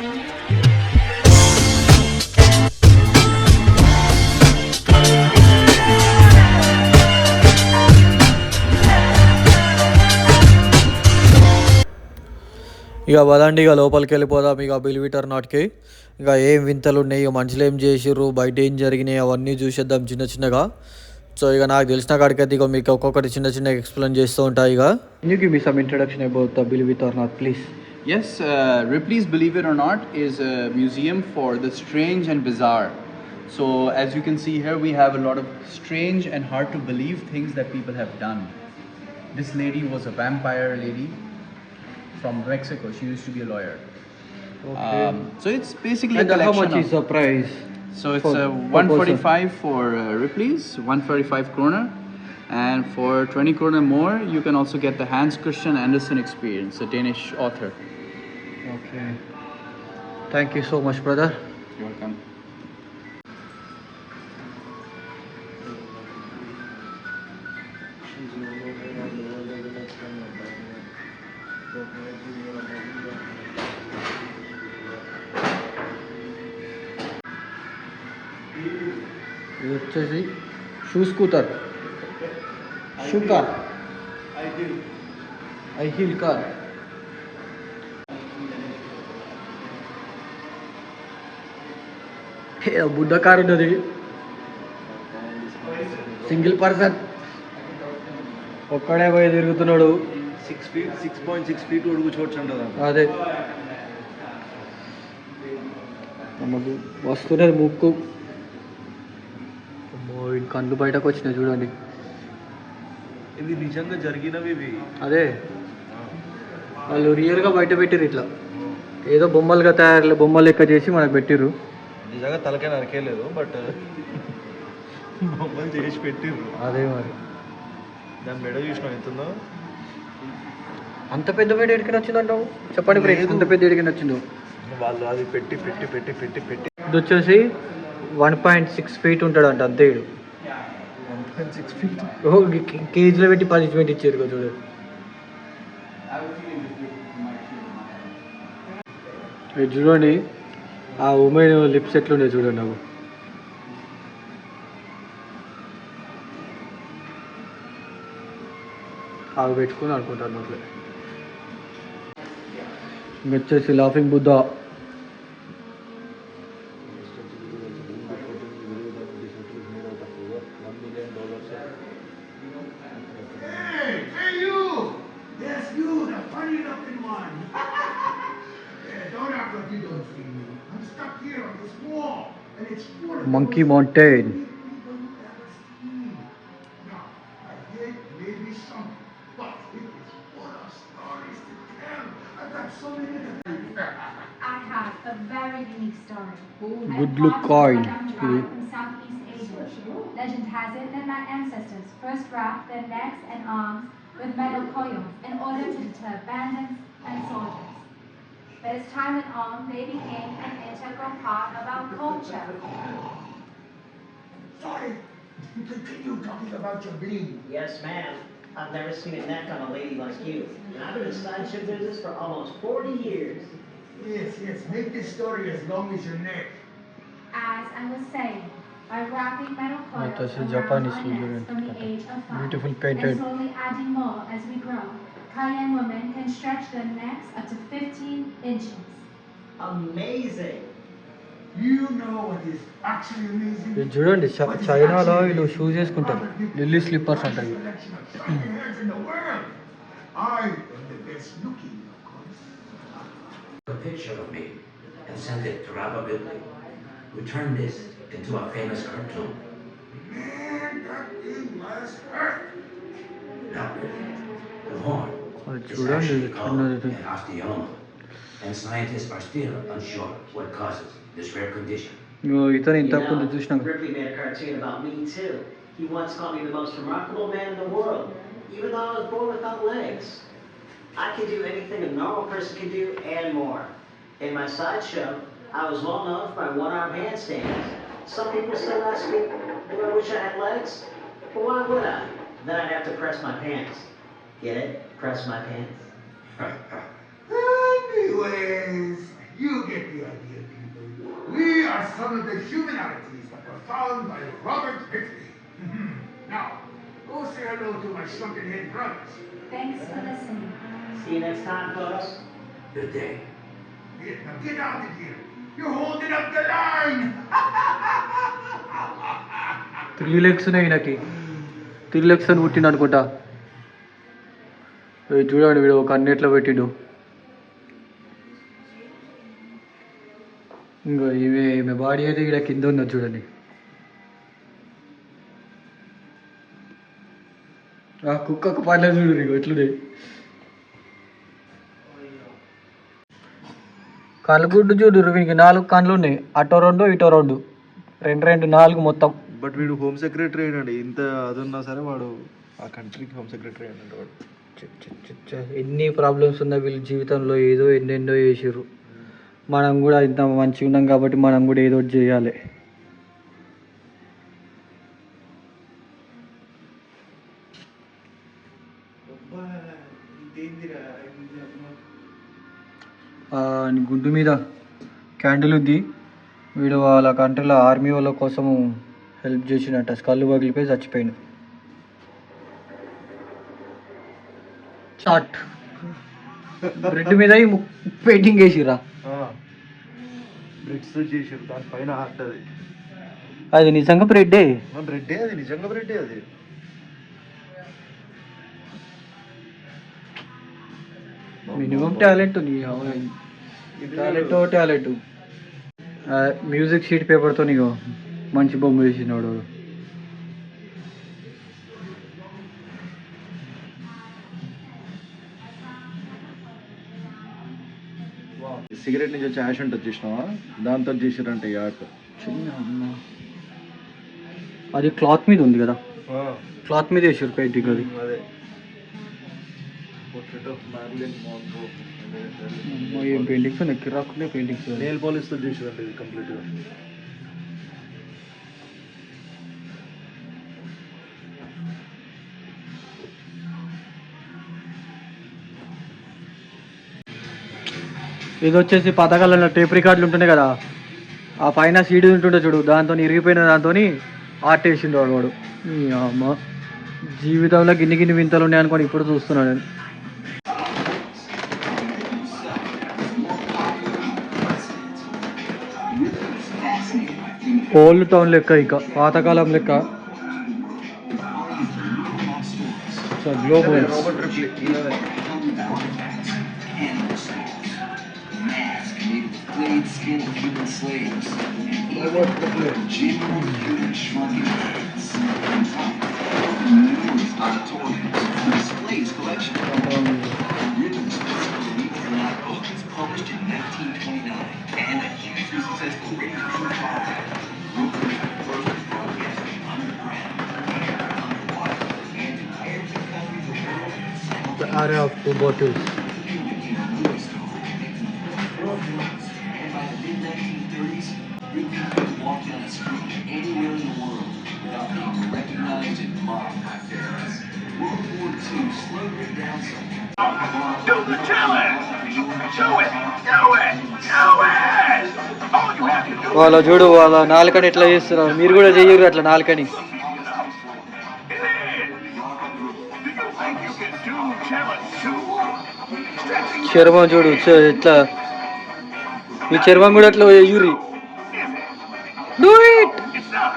ఇక పదండి, ఇక లోపలికి వెళ్ళిపోదాం. ఇక బిలీవ్ ఇట్ ఆర్ నాట్కి ఇక ఏం వింతలు ఉన్నాయి, ఇక మనుషులు ఏం చేసిర్రు, బయట ఏం జరిగినాయి అవన్నీ చూసేద్దాం చిన్న చిన్నగా. సో ఇక నాకు తెలిసిన కాడికైతే ఇక మీకు ఒక్కొక్కటి చిన్న చిన్న ఎక్స్ప్లెయిన్ చేస్తూ ఉంటాయి. ఇక you give me some introduction about the believe it or not please. Yes, Ripley's Believe It or Not is a museum for the strange and bizarre. So, as you can see here, we have a lot of strange and hard to believe things that people have done. This lady was a vampire lady from Mexico. She used to be a lawyer. Okay. So, it's basically And a collection how much is the price? So, it's 145 for Ripley's, 145 kroner. And for 20 kroner more, you can also get the Hans Christian Andersen experience, a Danish author. Okay. Thank you so much, brother. You're welcome. ఇది వచ్చేసి shoe scooter, shoe car, ఐ heel car. బుడ్డ car ఉన్నది, single person ఒక్కడే పోయి తిరుగుతున్నాడు. 6.6 feet Udugu చూడొచ్చు. అదే నమ్మకు వస్తున్నది ముక్కు. కళ్ళు బయటకు వచ్చినాయి చూడండి. ఇది నిజంగా జరిగినవి ఇవి. అదే వాళ్ళు రియల్గా బయట పెట్టిర్రు, ఇట్లా ఏదో బొమ్మలుగా తయారు బొమ్మలు లెక్క చేసి మనకు పెట్టిర్రు. నిజంగా తలకే నరకేయలేదు, బట్ బొమ్మలు చేసి పెట్టిర్రు. అదే మరి దాని మెడ చూసినా ఎంతుందో. అంత పెద్ద మెడ ఎడికి వచ్చిందంటావు చెప్పండి ఫ్రెండ్స్, అంత పెద్ద ఎడికి వచ్చిందో. వాళ్ళు అది పెట్టి పెట్టి పెట్టి పెట్టి పెట్టి ఇది వచ్చేసి 1.6 feet ఉంటాడంట అంతే. 1.6 feet కేజీలో పెట్టి పనిష్మెంట్ ఇచ్చారు కదా చూడు. ఇది చూడండి ఆ ఉమెన్ లిప్స్ ఎట్లుండే చూడండి. నాకు అవి పెట్టుకుని అనుకుంటాను అట్లా. ఇంకొచ్చేసి laughing Buddha. Monkey Mountain. I have a very unique story. Good look coin. From Southeast Asia. Legend has it that my ancestors first wrapped their necks and arms with metal coils in order to deter bandits and soldiers. But as time went on, they became an integral part of our culture. Sorry, continue talking about your bling. Yes, ma'am. I've never seen a neck on a lady like you. And I've been in sideshow business for almost 40 years. Yes, make this story as long as your neck. As I was saying, by wrapping metal coils That's a around Japanese our necks figurine. from the age of 5, Beautiful painted. and slowly adding more as we grow, Cayenne women can stretch their necks up to 15 inches. Amazing. You know what is actually amazing? ఇది చూడండి చైనాలో వీళ్ళు shoes వేసుకుంటారు, Delhi slippers అంటారు. Hands in the world. I am the best looking, of course. A picture of me and sent it to Rabba Bidley, who turned this into a famous cartoon. Man, that thing was hurt. Now, the horn అది is చూడండి actually called ఎట్లున్నది. an osteoma, and scientists are still unsure what causes this rare condition. ఇతను You ఇంతకు ముందు know, చూసినాం. Ripley made a cartoon about me too. He once called me the most remarkable man in the world, even though I was born without legs. I can do anything a normal person can do and more. In my sideshow, I was well known for my one-arm handstands. Some people still ask me, do I wish I had legs? But why would I? Then I'd have to press my pants. Get it? Press my pants. Anyways, You get the idea, people. We are some of the humanities that were found by Robert Whitley. Now, go say hello to my shrunken head brothers. Thanks for listening. See you next time, fellas. Good day. Now get out of here. You're holding up the line. 3 legs ఉన్నాయి ఈయనకి. 3 legs అని పుట్టిండు అనుకుంటా. చూడండి వీడు ఒక అన్నిట్లో పెట్టిండు. ఇంకో ఈమె బాడీ అయితే ఇక్కడ కింద ఉన్నది చూడండి. ఆ కుక్కకు పర్లేదు చూడు ఇక ఎట్లున్నాయి. కళ్ళగుడ్డు చూడు వీనికి 4 కళ్ళు ఉన్నాయి. అటో 2 ఇటో 2 2 4 మొత్తం. బట్ వీడు హోమ్ సెక్రటరీ అయినాడు. ఇంత అదున్నా సరే వాడు ఆ కంట్రీకి హోమ్ సెక్రటరీ అయినాడు వాడు. ఎన్ని ప్రాబ్లమ్స్ ఉన్నా వీళ్ళ జీవితంలో ఏదో ఎన్నెన్నో చేసారు. మనం కూడా ఇంత మంచిగా ఉన్నాం కాబట్టి మనం కూడా ఏదో ఒకటి చేయాలి. గుడ్డు మీద క్యాండిల్ ఉంది. వీడు వాళ్ళ కంట్రీలో ఆర్మీ వాళ్ళ కోసం హెల్ప్ చేసినట్ట. కళ్ళు పగిలిపోయి చచ్చిపోయింది. చాట్ బ్రెడ్ మీద పెయింటింగ్ వేసిరా. బ్రెడ్స్ చేసారు దానిపైన హార్ట్. అది నిజంగా బ్రెడ్డే. బ్రెడ్డే అది, నిజంగా బ్రెడ్డే అది. మినిమం టాలెంట్ నీ టాలెంట్ మ్యూజిక్ షీట్ పేపర్తో నీకు మంచి బొమ్మ వేసినాడు. సిగరెట్ నుంచి వచ్చే యాష్ ఉంటుంది చూసినావా, దాంతో చేసారంట ఈ ఆర్ట్. అది క్లాత్ మీద ఉంది కదా, క్లాత్ మీద వేసారు పెయింటింగ్. అది అదే పోర్ట్రేట్ ఆఫ్ మ్యారిలిన్ మోన్రో. ఏం పెయింటింగ్స్ నెక్కి రాకుండా పెయింటింగ్స్. నెయిల్ పాలిష్తో చేసారంట ఇది కంప్లీట్గా. ఇది వచ్చేసి పథకాలలో టేప్ రికార్డులు ఉంటుండే కదా, ఆ పైన సీడీ ఉంటుండే చూడు, దాంతో ఇరిగిపోయిన దాంతో ఆర్ట్ వేసిండు వాడు. అమ్మ జీవితంలో గిన్ని గిన్ని వింతలు ఉన్నాయి అనుకోని ఇప్పుడు చూస్తున్నాడు నేను. ఓల్డ్ టౌన్ లెక్క, ఇక పాతకాలం లెక్క. Global skin of human slaves, genuine human shrunken heads. Numerous auditoriums display his collection. Written specifically for that book was published in 1929 and a hugely successful radio show followed. Brooklyn first broadcasting underground, underwater, and in every country in the world. the area of 2 bottles. Walk down the street anywhere in the world without being recognized and mobbed by fans. World War II slowed it down some. Do the challenge! Do it! Do it! Do it! All you have to do వాళ్ళ చూడు వాళ్ళ నాలుకని ఎట్లా చేస్తున్నారు, మీరు కూడా చెయ్యరు అట్లా నాలుకని. is do you think you can do challenge 2? Stretching చర్మం చూడు ఎట్లా, మీ చర్మం కూడా అట్లా చెయ్యూరి. Do it. it's not.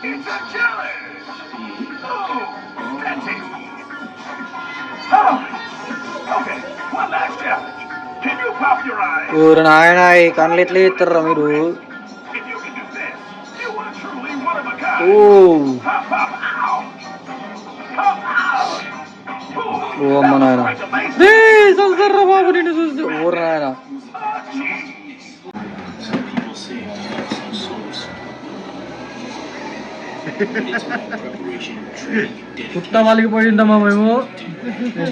It's a challenge. Oh, stretching. Oh, okay. One last challenge. Can you pop your eyes? ఊరు నాయన ఈ కళ్ళు ఎట్లా చేస్తారా మీరు? If you can do this, you are truly one of a kind. Oh Pop, pop, ow. Pop, ow. ఓ అమ్మ నాయన, సంసర్రా బాబు నిన్ను చూసి. ఊరు నాయన Some people say I have some sort of it's all preparation and training and పుట్ట వలిగిపోయిందమ్మా మేము.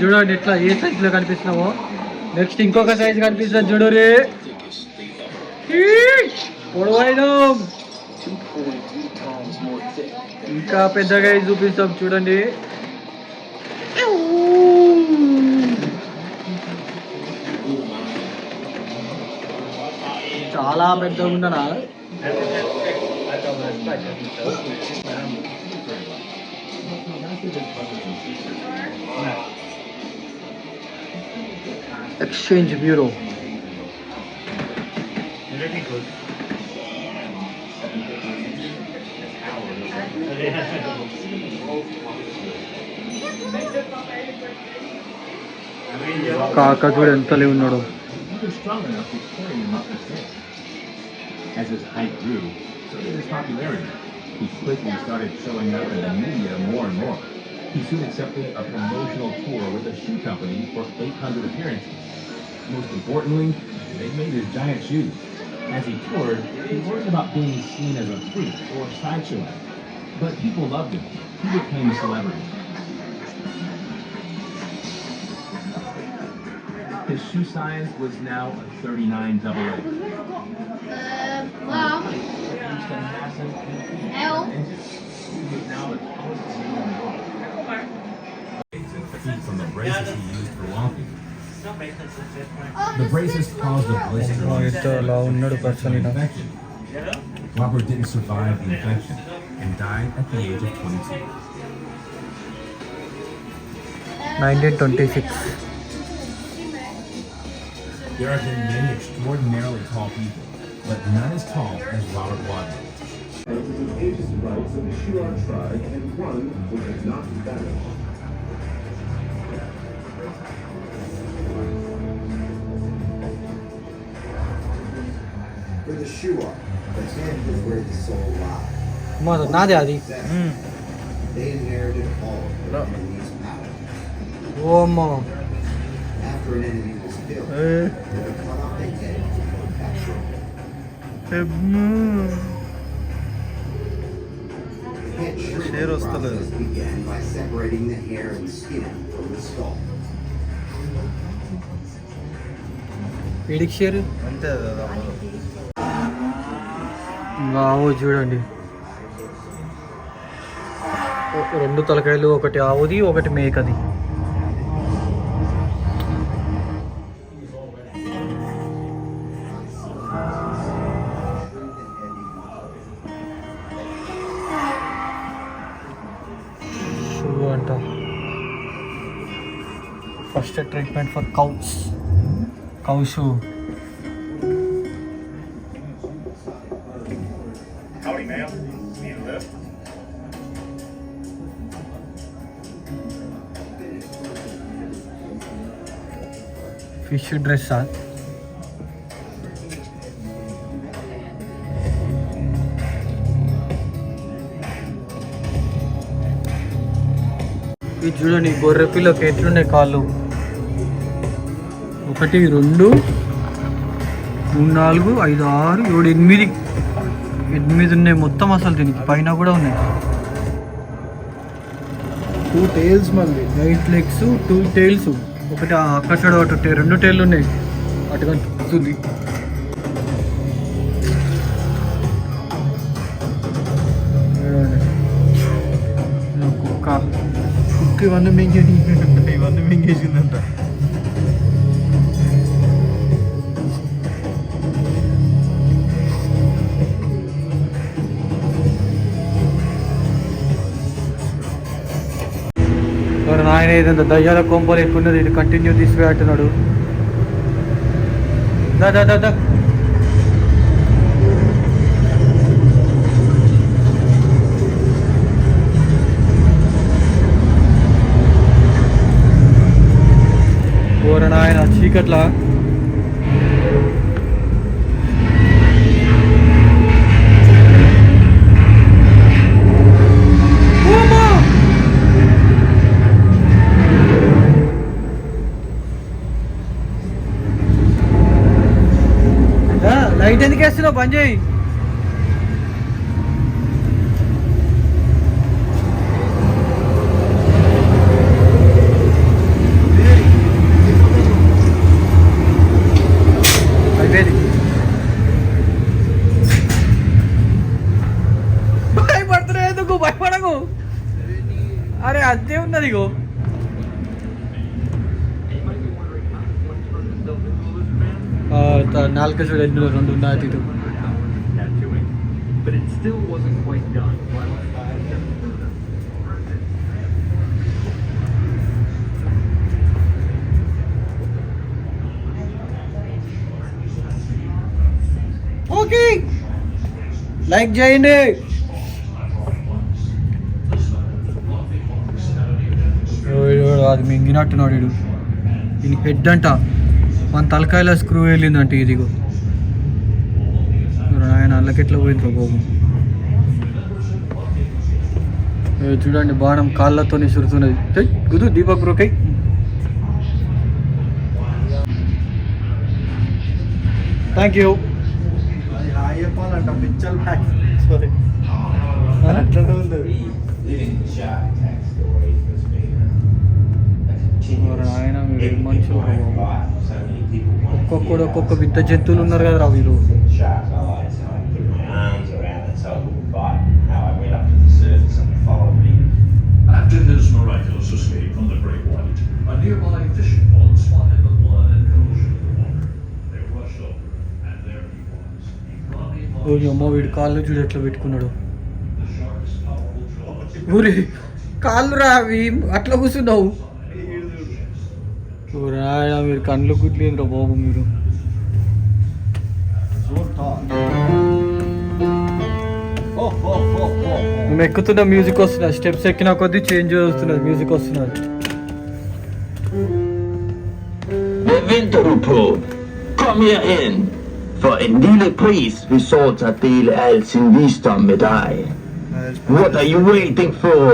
చూడండి ఎట్లా ఏ సైజులో కనిపిస్తున్నామో. నెక్స్ట్ ఇంకొక సైజు కనిపిస్తుంది చూడు రే, పొడవైన ఇంకా పెద్దగా చూపిస్తాం చూడండి. చాలా పెద్దగా ఉండనా. Exchange bureau. కాక చూడు ఎంత లేవు ఉన్నాడు. He was strong enough to carry him up the stairs. As his height grew, so did his popularity. He quickly started showing up in the media more and more. He soon accepted a promotional tour with a shoe company for 800 appearances. Most importantly, they made his giant shoes. As he toured, he worried about being seen as a freak or sideshow act. But people loved him. He became a celebrity. His shoe size was now a 39 AA. Mom. L. He was now the tallest man in the world. And fatigue from the braces he used for walking. The braces caused a blister on his infection. Robert didn't survive the infection and died at the age of 22. 1926. There have been many extraordinarily tall people, but none as tall as Robert Wadley. Ages rights of the Shuar tribe and one which has not vanished. For the Shuar, the tent is where the soul lies. నాదే అది. They inherited all of the enemy's power. ఓ అమ్మా. After an enemy was killed, they would cut off their head for capture. Head process began by separating the hair and skin from the skull. వీడికి share అంతే కదా అమ్మలో. ఆవు చూడండి, రెండు తలకాయలు, ఒకటి ఆవుది ఒకటి మేకది. షూ అంట. First treatment for cows, cow shoe. Howdy, ma'am. Need a lift? Fish డ్రెస్సా? ఇది చూడండి, గొర్రె పిల్లకి ఎట్లున్నాయి కాళ్ళు. 1 2 3 4 5 6 7 8 ఉన్నాయి మొత్తం. అసలు దీనికి పైన కూడా ఉన్నాయి. 2 tails మళ్ళీ. 8 legs 2 tails. ఒకటి అక్కడ సైడ్ ఒకటి 2 టైర్లు ఉన్నాయి. అటు కనిపిస్తుంది. కుక్క ఇవన్నీ మింగేసిందంట. ఆయన ఏదంత దయ్యాల కొంపలు ఎక్కున్నది. ఇటు కంటిన్యూ తీసుకువే అంటున్నాడు. దా దా దా దా. ఆయన చీకట్లా లైట్ ఎందుకు వేస్తున్నావు? పని చేయి. భయపడుతున్నా ఎందుకు? భయపడకు. అరే అంతే ఉన్నది. ఇగో నాలుక చూడు ఎన్నో రెండు ఉన్నాయి అటు ఇటు. tattooing, but it still wasn't quite done. Okay like చేయండి. అది మింగినట్టున్నాడు వీడు. దీని హెడ్ అంట మన తలకాయల స్క్రూ వెళ్ళిందంట. ఇదిగో ఆయన అల్లకెట్లా పోయింది బాబు. చూడండి బాణం కాళ్ళతో సురుతున్నది. గుదు దీపక్ బ్రోకై. Thank you. చెప్పాలంట పిచ్చల్ బ్యాక్ సారీ అట్లనే ఉంది. ఆయన మీరు మనుషులు ఒక్కొక్కడు ఒక్కొక్క వింత జంతువులు ఉన్నారు కదా రా వీళ్ళు. After his miraculous escape from the Great White, a nearby fishing boat spotted the blood and commotion in the water. They rushed over, and there he was. అమ్మ వీడు కాళ్ళు చూడు ఎట్లా పెట్టుకున్నాడు. The shark's powerful jaws. ఊరి కాళ్ళు రా అవి అట్లా కూర్చున్నావు. ఆయన మీరు కళ్ళు గుట్లేదురా బాబు మీరు. మేము ఎక్కుతున్న మ్యూజిక్ వస్తున్నది. స్టెప్స్ ఎక్కిన కొద్దీ చేంజ్ వస్తున్నది, మ్యూజిక్ వస్తున్నది. Kom her in, for en lille pris vil så ta del al sin visdom med dig. What are you waiting for?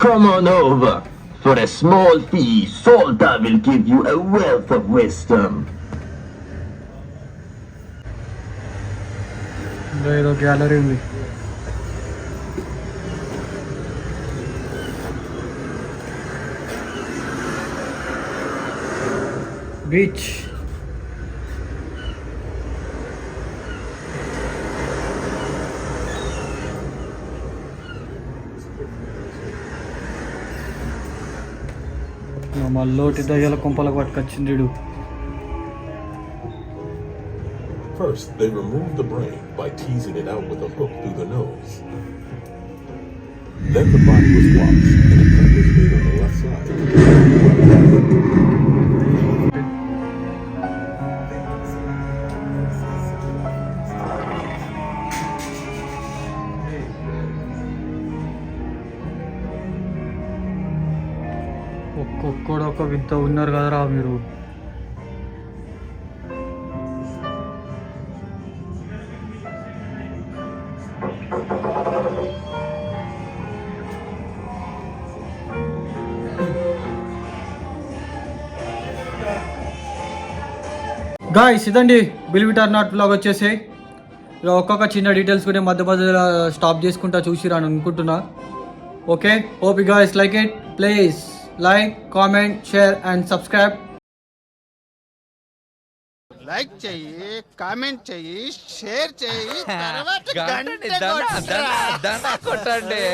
Come on over, for a small fee, Solta will give you a wealth of wisdom. ఏదో gallery ఉంది. Beach. మల్లోటి దయ్యాల కొంపలకు పట్టుకొచ్చింది. First, they removed the brain by teasing it out with a hook through the nose. Then the body was washed and a cut was made on the left side. ఒక్కొక్కడు ఒక వింత ఉన్నారు కదరా మీరు. Guys ఇదండి believe it or not vlog వచ్చేసి. ఇక ఒక్కొక్క చిన్న డీటెయిల్స్ కూడా మధ్య మధ్యలో స్టాప్ చేసుకుంటా చూసిరాను అనుకుంటున్నా. Okay, hope you guys like it. Please like, comment, share and subscribe. Like చెయ్యి, కామెంట్ చెయ్యి, షేర్ చెయ్యి, తర్వాత గంట కొట్టండి.